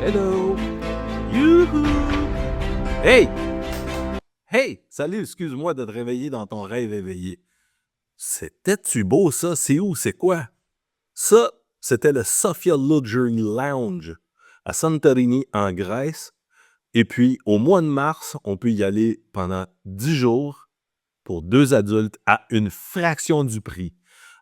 Hello! Youhou! Hey! Hey! Salut, excuse-moi de te réveiller dans ton rêve éveillé. C'était-tu beau ça? C'est où? C'est quoi? Ça, c'était le Sophia Luxury Lounge à Santorini en Grèce. Et puis, au mois de mars, on peut y aller pendant 10 jours pour 2 adultes à une fraction du prix.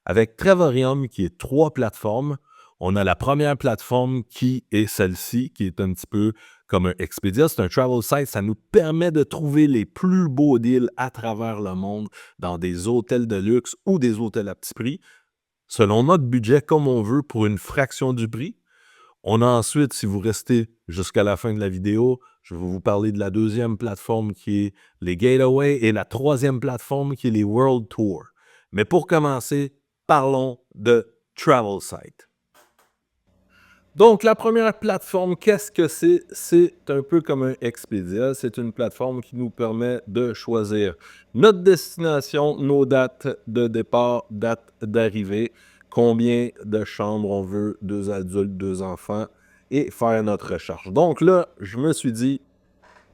Avec Travorium, qui est 3 plateformes, on a la première plateforme qui est celle-ci, qui est un petit peu comme un Expedia. C'est un travel site. Ça nous permet de trouver les plus beaux deals à travers le monde dans des hôtels de luxe ou des hôtels à petit prix, selon notre budget, comme on veut, pour une fraction du prix. On a ensuite, si vous restez jusqu'à la fin de la vidéo, je vais vous parler de la deuxième plateforme qui est les Gateway et la troisième plateforme qui est les World Tour. Mais pour commencer, parlons de Travel Site. Donc, la première plateforme, qu'est-ce que c'est? C'est un peu comme un Expedia. C'est une plateforme qui nous permet de choisir notre destination, nos dates de départ, dates d'arrivée, combien de chambres on veut, 2 adultes, 2 enfants, et faire notre recherche. Donc là, je me suis dit,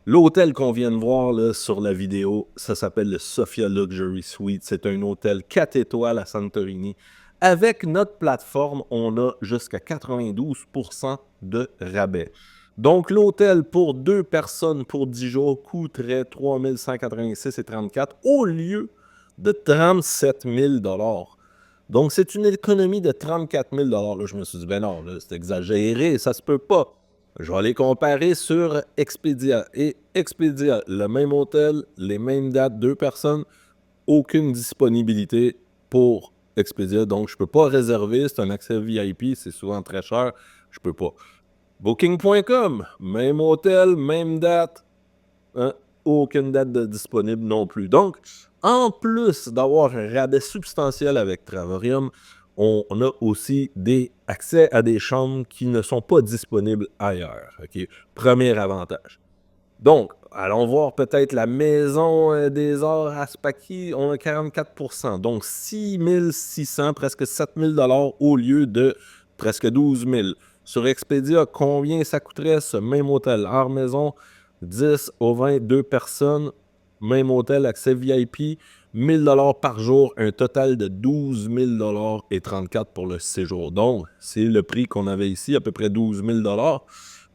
l'hôtel qu'on vient de voir là, sur la vidéo, ça s'appelle le Sophia Luxury Suite. C'est un hôtel 4 étoiles à Santorini. Avec notre plateforme, on a jusqu'à 92% de rabais. Donc, l'hôtel pour 2 personnes pour 10 jours coûterait 3 186,34 au lieu de 37 000 $. Donc, c'est une économie de 34 000 $. Là, je me suis dit, ben non, c'est exagéré, ça se peut pas. Je vais les comparer sur Expedia. Et Expedia, le même hôtel, les mêmes dates, 2 personnes, aucune disponibilité pour Expedia. Donc, je ne peux pas réserver. C'est un accès VIP, c'est souvent très cher. Je ne peux pas. Booking.com, même hôtel, même date. Hein? Aucune date de disponible non plus. Donc, en plus d'avoir un rabais substantiel avec Travorium, on a aussi des accès à des chambres qui ne sont pas disponibles ailleurs. Okay? Premier avantage. Donc, allons voir peut-être la Maison des Arts à Spaki, on a 44%. Donc, 6 600, presque 7 000 $ au lieu de presque 12 000. Sur Expedia, combien ça coûterait ce même hôtel? Hors maison, 10 au 22 personnes, même hôtel, accès VIP, 1 000 $ par jour, un total de 12 000 $ et 34 pour le séjour. Donc, c'est le prix qu'on avait ici, à peu près 12 000 $,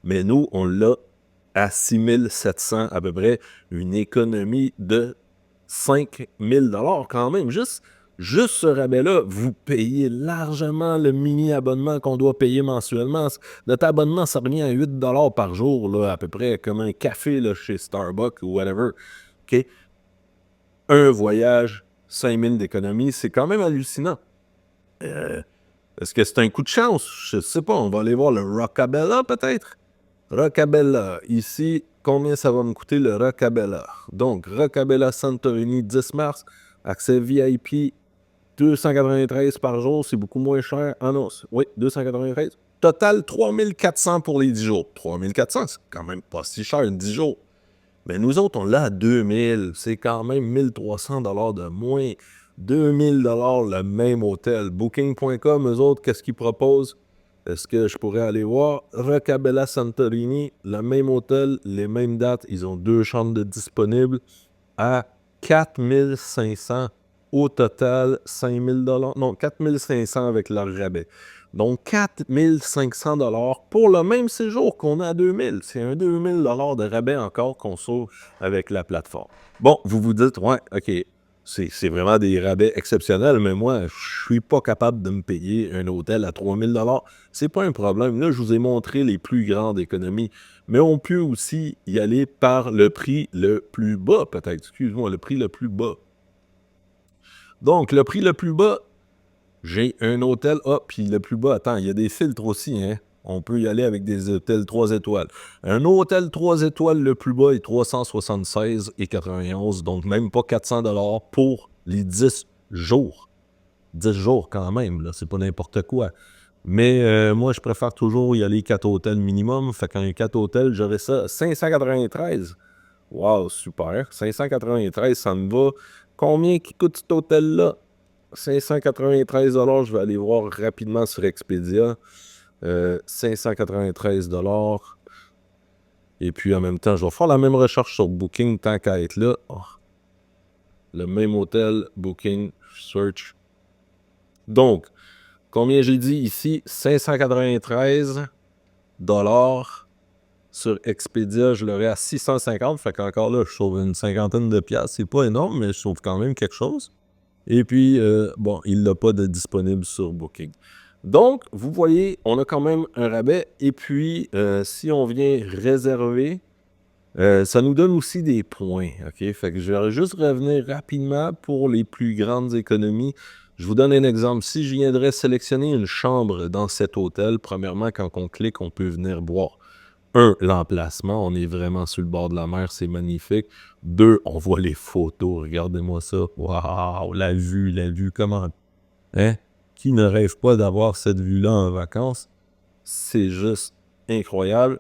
mais nous, on l'a à 6 700 à peu près, une économie de 5 000 $ quand même. Juste ce rabais-là, vous payez largement le mini-abonnement qu'on doit payer mensuellement. Notre abonnement, ça revient à 8 $ par jour, là, à peu près, comme un café là, chez Starbucks ou whatever. OK? Un voyage, 5 000 d'économie, c'est quand même hallucinant. Est-ce que c'est un coup de chance? Je ne sais pas, on va aller voir le Roccabella peut-être? Roccabella, ici, combien ça va me coûter le Roccabella? Donc, Roccabella Santorini, 10 mars, accès VIP, 293 par jour, c'est beaucoup moins cher. Ah non, oui, 293. Total, 3400 pour les 10 jours. 3400, c'est quand même pas si cher, 10 jours. Mais nous autres, on l'a à 2000. C'est quand même 1300 $ de moins. 2000 $ le même hôtel. Booking.com, eux autres, qu'est-ce qu'ils proposent? Est-ce que je pourrais aller voir Roccabella Santorini, le même hôtel, les mêmes dates, ils ont 2 chambres de disponibles à 4500 au total, 5000 $. Non, 4500 avec leur rabais. Donc, 4500 $ pour le même séjour qu'on a à 2000. C'est un 2000 $ de rabais encore qu'on sauve avec la plateforme. Bon, vous vous dites, ouais, OK, c'est vraiment des rabais exceptionnels, mais moi, je suis pas capable de me payer un hôtel à 3000 $. C'est pas un problème. Là, je vous ai montré les plus grandes économies, mais on peut aussi y aller par le prix le plus bas, peut-être. Excuse-moi, le prix le plus bas. Donc, le prix le plus bas, j'ai un hôtel. Ah, puis le plus bas, attends, il y a des filtres aussi, hein. On peut y aller avec des hôtels 3 étoiles. Un hôtel 3 étoiles, le plus bas est 376,91, donc même pas 400 $ pour les 10 jours. 10 jours quand même, là, c'est pas n'importe quoi. Mais moi, je préfère toujours y aller 4 hôtels minimum. Fait qu'un 4 hôtels, j'aurais ça 593. Wow, super. 593, ça me va. Combien qui coûte cet hôtel-là? 593 $, je vais aller voir rapidement sur Expedia. 593 $. Et puis, en même temps, je vais faire la même recherche sur Booking tant qu'à être là. Oh. Le même hôtel, Booking, Search. Donc, combien j'ai dit ici? 593 $ sur Expedia. Je l'aurai à 650. Fait qu'encore là, je sauve une cinquantaine de piastres. C'est pas énorme, mais je sauve quand même quelque chose. Et puis, bon, il n'a pas de disponible sur Booking. Donc, vous voyez, on a quand même un rabais. Et puis, si on vient réserver, ça nous donne aussi des points. OK? Fait que je vais juste revenir rapidement pour les plus grandes économies. Je vous donne un exemple. Si je viendrais sélectionner une chambre dans cet hôtel, premièrement, quand on clique, on peut venir voir. 1, l'emplacement. On est vraiment sur le bord de la mer. C'est magnifique. 2, on voit les photos. Regardez-moi ça. Waouh! La vue. Comment? Hein? Qui ne rêve pas d'avoir cette vue-là en vacances? C'est juste incroyable.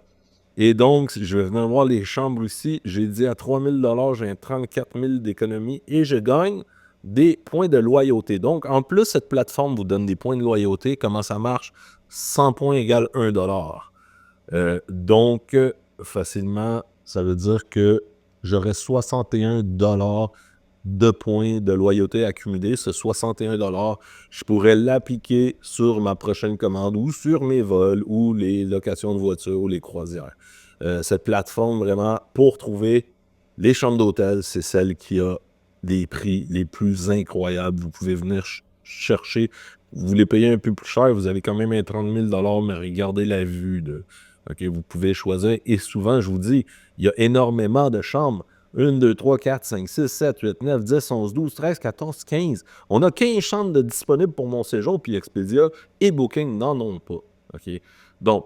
Et donc, je vais venir voir les chambres aussi. J'ai dit à 3 000 $, j'ai un 34 000 d'économie et je gagne des points de loyauté. Donc, en plus, cette plateforme vous donne des points de loyauté. Comment ça marche? 100 points égale 1 $. Donc, facilement, ça veut dire que j'aurai 61 $ de points de loyauté accumulés. Ce 61 $, je pourrais l'appliquer sur ma prochaine commande ou sur mes vols ou les locations de voitures ou les croisières. Cette plateforme, vraiment, pour trouver les chambres d'hôtel, c'est celle qui a les prix les plus incroyables. Vous pouvez venir chercher. Vous voulez payer un peu plus cher, vous avez quand même un 30 000 $, mais regardez la vue. OK, vous pouvez choisir. Et souvent, je vous dis, il y a énormément de chambres. 1, 2, 3, 4, 5, 6, 7, 8, 9, 10, 11, 12, 13, 14, 15. On a 15 chambres de disponibles pour mon séjour, puis Expedia et Booking n'en ont pas. OK? Donc,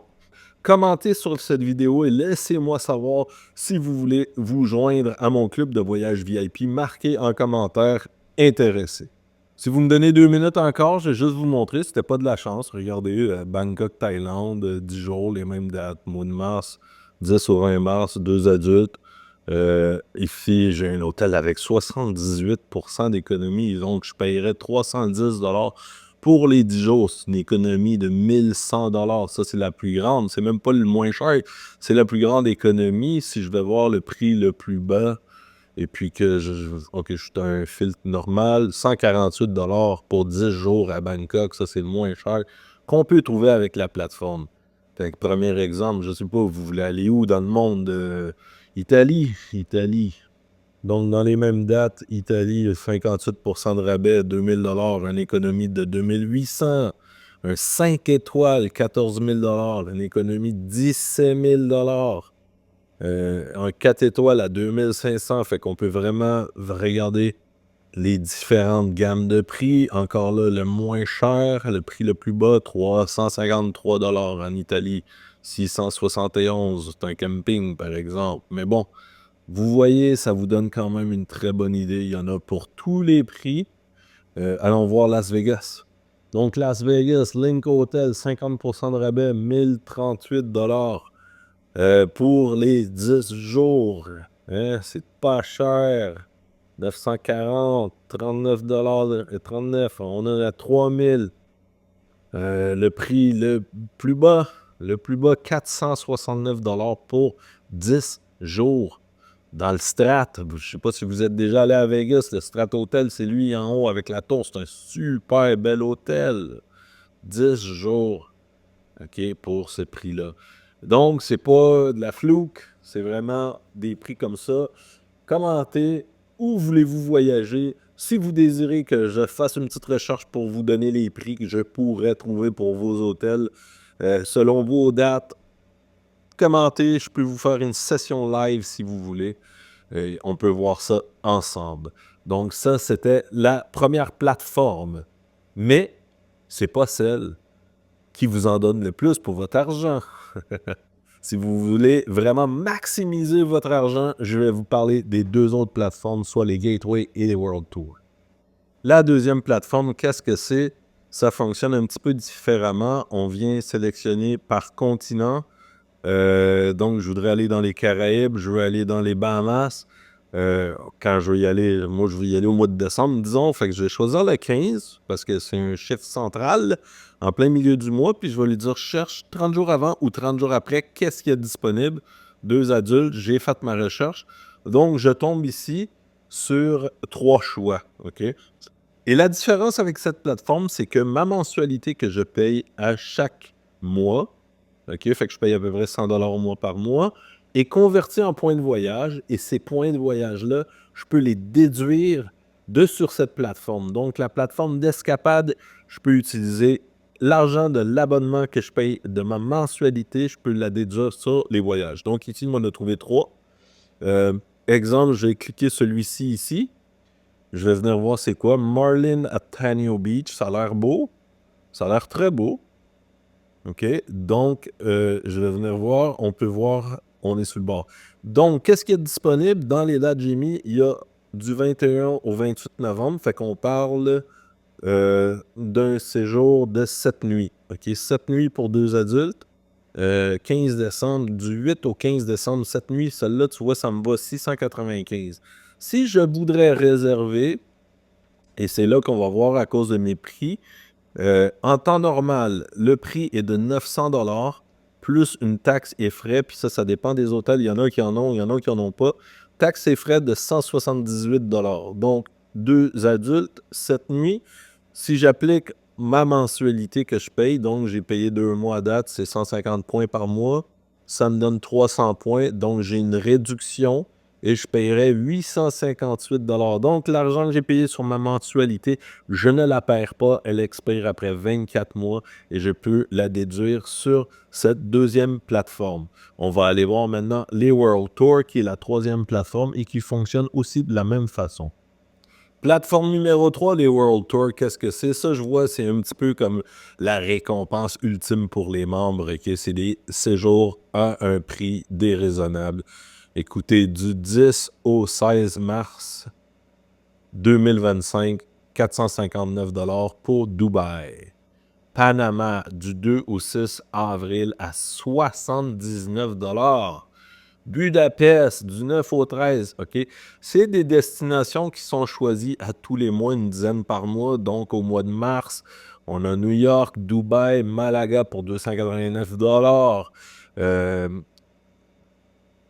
commentez sur cette vidéo et laissez-moi savoir si vous voulez vous joindre à mon club de voyage VIP. Marquez en commentaire intéressé. Si vous me donnez 2 minutes encore, je vais juste vous montrer. C'était pas de la chance. Regardez, Bangkok, Thaïlande, 10 jours, les mêmes dates. Mois de mars, 10 au 20 mars, 2 adultes. Ici, j'ai un hôtel avec 78% d'économie. Donc, je paierais 310 $ pour les 10 jours. C'est une économie de 1100 $. Ça, c'est la plus grande. C'est même pas le moins cher. C'est la plus grande économie. Si je vais voir le prix le plus bas, et puis que OK, je suis un filtre normal, 148 $ pour 10 jours à Bangkok, ça c'est le moins cher qu'on peut trouver avec la plateforme. Fait que premier exemple, je sais pas, vous voulez aller où dans le monde? Italie. Donc dans les mêmes dates, Italie, 58% de rabais, 2000 $, une économie de 2800. Un 5 étoiles, 14 000 $, une économie de 17 000 $. Un 4 étoiles à 2500, fait qu'on peut vraiment regarder les différentes gammes de prix. Encore là, le moins cher, le prix le plus bas, 353 $ en Italie, 671, c'est un camping par exemple. Mais bon, vous voyez, ça vous donne quand même une très bonne idée. Il y en a pour tous les prix. Allons voir Las Vegas. Donc Las Vegas, Link Hotel, 50% de rabais, 1038 $. Pour les 10 jours, hein, c'est pas cher. 940, 39 $, 39, on est à 3000. Le prix le plus bas, 469 $ pour 10 jours. Dans le Strat, je sais pas si vous êtes déjà allé à Vegas, le Strat Hotel, c'est lui en haut avec la tour. C'est un super bel hôtel. 10 jours, OK, pour ce prix-là. Donc, c'est pas de la flouque, c'est vraiment des prix comme ça. Commentez, où voulez-vous voyager? Si vous désirez que je fasse une petite recherche pour vous donner les prix que je pourrais trouver pour vos hôtels, selon vos dates, commentez, je peux vous faire une session live si vous voulez. Et on peut voir ça ensemble. Donc ça, c'était la première plateforme. Mais c'est pas celle qui vous en donne le plus pour votre argent. Si vous voulez vraiment maximiser votre argent, je vais vous parler des 2 autres plateformes, soit les Gateway et les World Tour. La deuxième plateforme, qu'est-ce que c'est? Ça fonctionne un petit peu différemment. On vient sélectionner par continent. Donc, je voudrais aller dans les Caraïbes, je veux aller dans les Bahamas. Quand je veux y aller, moi, je veux y aller au mois de décembre, disons. Fait que je vais choisir le 15 parce que c'est un chiffre central en plein milieu du mois. Puis je vais lui dire, je cherche 30 jours avant ou 30 jours après, qu'est-ce qu'il y a disponible. 2 adultes, j'ai fait ma recherche. Donc, je tombe ici sur 3 choix, OK? Et la différence avec cette plateforme, c'est que ma mensualité que je paye à chaque mois, OK, fait que je paye à peu près 100 au mois par mois, est convertie en points de voyage et ces points de voyage-là, je peux les déduire de sur cette plateforme. Donc, la plateforme d'Escapade, je peux utiliser l'argent de l'abonnement que je paye de ma mensualité, je peux la déduire sur les voyages. Donc, ici, on en a trouvé 3. Exemple, je vais cliquer celui-ci ici. Je vais venir voir c'est quoi. Marlin at Tanio Beach. Ça a l'air beau. Ça a l'air très beau. OK? Donc, je vais venir voir. On peut voir, on est sur le bord. Donc, qu'est-ce qui est disponible? Dans les dates que j'ai mis, il y a du 21 au 28 novembre. Fait qu'on parle d'un séjour de 7 nuits. OK? 7 nuits pour 2 adultes. 15 décembre, du 8 au 15 décembre, cette nuit, celle-là, tu vois, ça me va 695. Si je voudrais réserver, et c'est là qu'on va voir à cause de mes prix, en temps normal, le prix est de 900 plus une taxe et frais, puis ça dépend des hôtels. Il y en a qui en ont, il y en a qui en ont pas. Taxe et frais de 178 Donc, 2 adultes, 7 nuits. Si j'applique ma mensualité que je paye, donc j'ai payé 2 mois à date, c'est 150 points par mois, ça me donne 300 points, donc j'ai une réduction et je paierais 858 Donc, l'argent que j'ai payé sur ma mensualité, je ne la perds pas, elle expire après 24 mois et je peux la déduire sur cette deuxième plateforme. On va aller voir maintenant les World Tour, qui est la troisième plateforme et qui fonctionne aussi de la même façon. Plateforme numéro 3, les World Tour, qu'est-ce que c'est? Ça, je vois, c'est un petit peu comme la récompense ultime pour les membres. Okay? C'est des séjours à un prix déraisonnable. Écoutez, du 10 au 16 mars 2025, 459 pour Dubaï. Panama, du 2 au 6 avril à 79 Budapest, du 9 au 13, OK? C'est des destinations qui sont choisies à tous les mois, une dizaine par mois. Donc, au mois de mars, on a New York, Dubaï, Malaga pour 289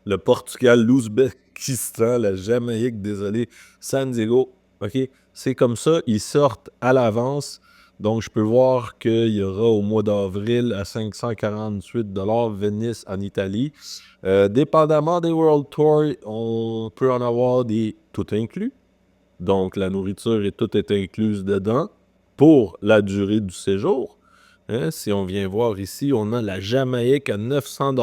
le Portugal, l'Ouzbékistan, la Jamaïque, désolé, San Diego, OK? C'est comme ça, ils sortent à l'avance. Donc, je peux voir qu'il y aura au mois d'avril à 548 Venise en Italie. Dépendamment des World Tour, on peut en avoir des tout inclus. Donc, la nourriture et tout est incluse dedans pour la durée du séjour. Hein? Si on vient voir ici, on a la Jamaïque à 900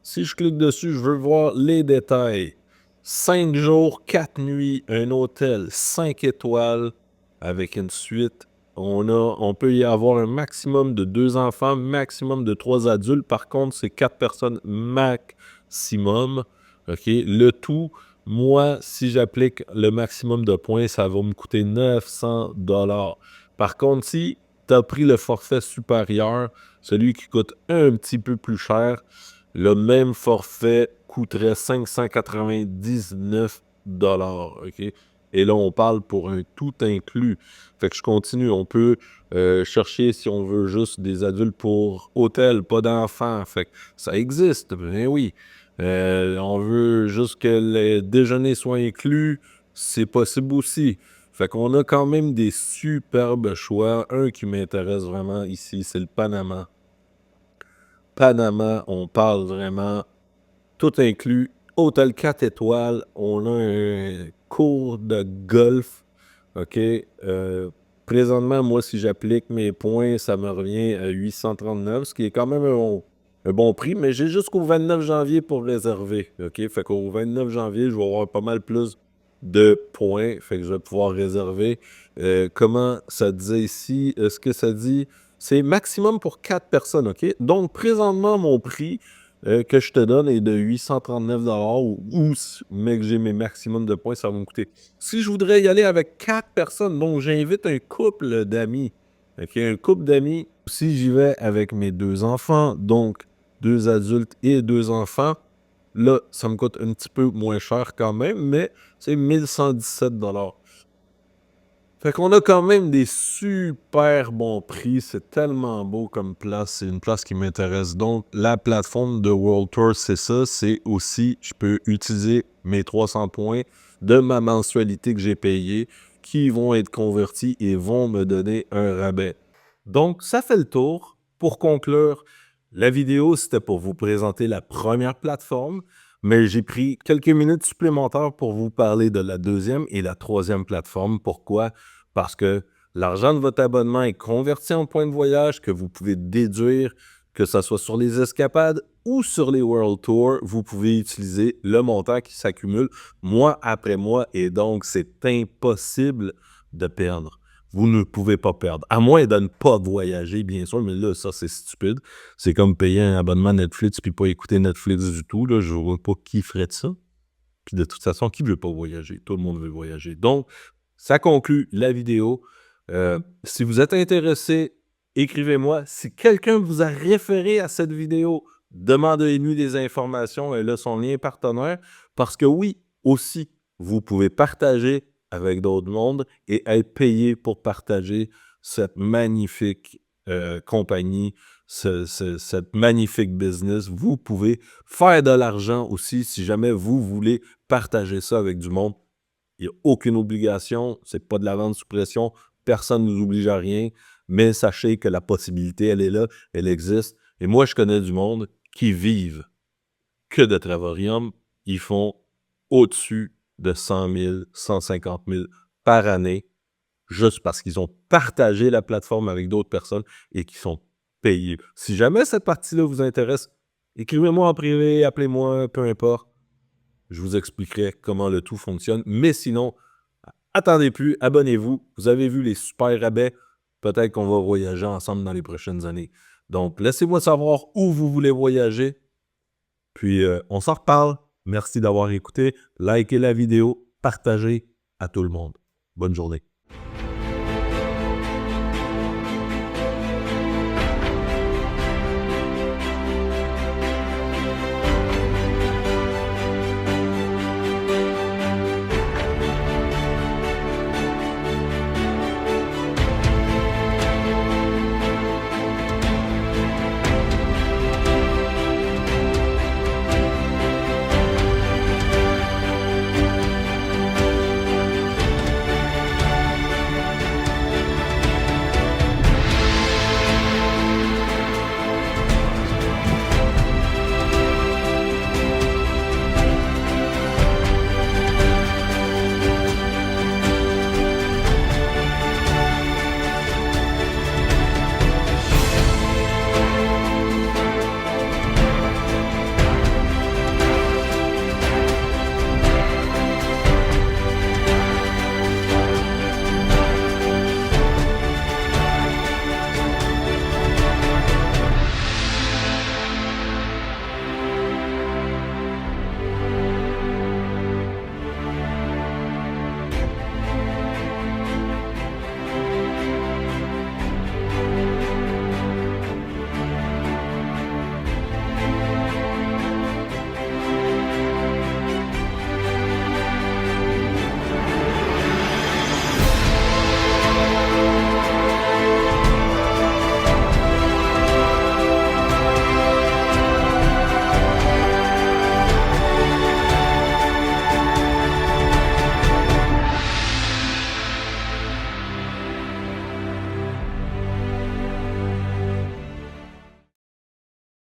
Si je clique dessus, je veux voir les détails. 5 jours, 4 nuits, un hôtel 5 étoiles avec une suite. On peut y avoir un maximum de 2 enfants, maximum de 3 adultes. Par contre, c'est 4 personnes maximum. OK? Le tout, moi, si j'applique le maximum de points, ça va me coûter 900 Par contre, si tu as pris le forfait supérieur, celui qui coûte un petit peu plus cher, le même forfait coûterait 599 OK? Et là, on parle pour un tout inclus. Fait que je continue. On peut chercher, si on veut, juste des adultes pour hôtel, pas d'enfants. Fait que ça existe, ben oui. On veut juste que le déjeuner soit inclus, c'est possible aussi. Fait qu'on a quand même des superbes choix. Un qui m'intéresse vraiment ici, c'est le Panama. Panama, on parle vraiment tout inclus. Hôtel 4 étoiles. On a un cours de golf. OK? Présentement, moi, si j'applique mes points, ça me revient à 839, ce qui est quand même un bon prix, mais j'ai jusqu'au 29 janvier pour réserver. OK? Fait qu'au 29 janvier, je vais avoir pas mal plus de points. Fait que je vais pouvoir réserver. Comment ça disait ici? Ce que ça dit, c'est maximum pour 4 personnes. OK? Donc, présentement, mon prix que je te donne est de 839 mais que j'ai mes maximums de points, ça va me coûter. Si je voudrais y aller avec 4 personnes, donc j'invite un couple d'amis. Un couple d'amis. Si j'y vais avec mes 2 enfants, donc 2 adultes et 2 enfants, là, ça me coûte un petit peu moins cher quand même, mais c'est 1117 . Fait qu'on a quand même des super bons prix. C'est tellement beau comme place. C'est une place qui m'intéresse. Donc, la plateforme de World Tour, c'est ça. C'est aussi, je peux utiliser mes 300 points de ma mensualité que j'ai payée qui vont être convertis et vont me donner un rabais. Donc, ça fait le tour. Pour conclure, la vidéo, c'était pour vous présenter la première plateforme, mais j'ai pris quelques minutes supplémentaires pour vous parler de la deuxième et la troisième plateforme. Pourquoi? Parce que l'argent de votre abonnement est converti en points de voyage que vous pouvez déduire, que ce soit sur les escapades ou sur les World Tours. Vous pouvez utiliser le montant qui s'accumule mois après mois et donc c'est impossible de perdre. Vous ne pouvez pas perdre. À moins de ne pas voyager, bien sûr, mais là, ça, c'est stupide. C'est comme payer un abonnement Netflix puis pas écouter Netflix du tout. Là. Je ne vois pas qui ferait de ça. Puis de toute façon, qui ne veut pas voyager? Tout le monde veut voyager. Donc, ça conclut la vidéo. Si vous êtes intéressé, écrivez-moi. Si quelqu'un vous a référé à cette vidéo, demandez-lui des informations. Elle a son lien partenaire. Parce que oui, aussi, vous pouvez partager avec d'autres mondes et être payé pour partager cette magnifique compagnie, cette magnifique business. Vous pouvez faire de l'argent aussi si jamais vous voulez partager ça avec du monde. Il n'y a aucune obligation, c'est pas de la vente sous pression, personne ne nous oblige à rien, mais sachez que la possibilité, elle est là, elle existe. Et moi, je connais du monde qui vivent que de Travarium. Ils font au-dessus de 100 000, 150 000 par année, juste parce qu'ils ont partagé la plateforme avec d'autres personnes et qui sont payés. Si jamais cette partie-là vous intéresse, écrivez-moi en privé, appelez-moi, peu importe. Je vous expliquerai comment le tout fonctionne. Mais sinon, attendez plus, abonnez-vous. Vous avez vu les super rabais. Peut-être qu'on va voyager ensemble dans les prochaines années. Donc, laissez-moi savoir où vous voulez voyager. Puis, on s'en reparle. Merci d'avoir écouté. Likez la vidéo, partagez à tout le monde. Bonne journée.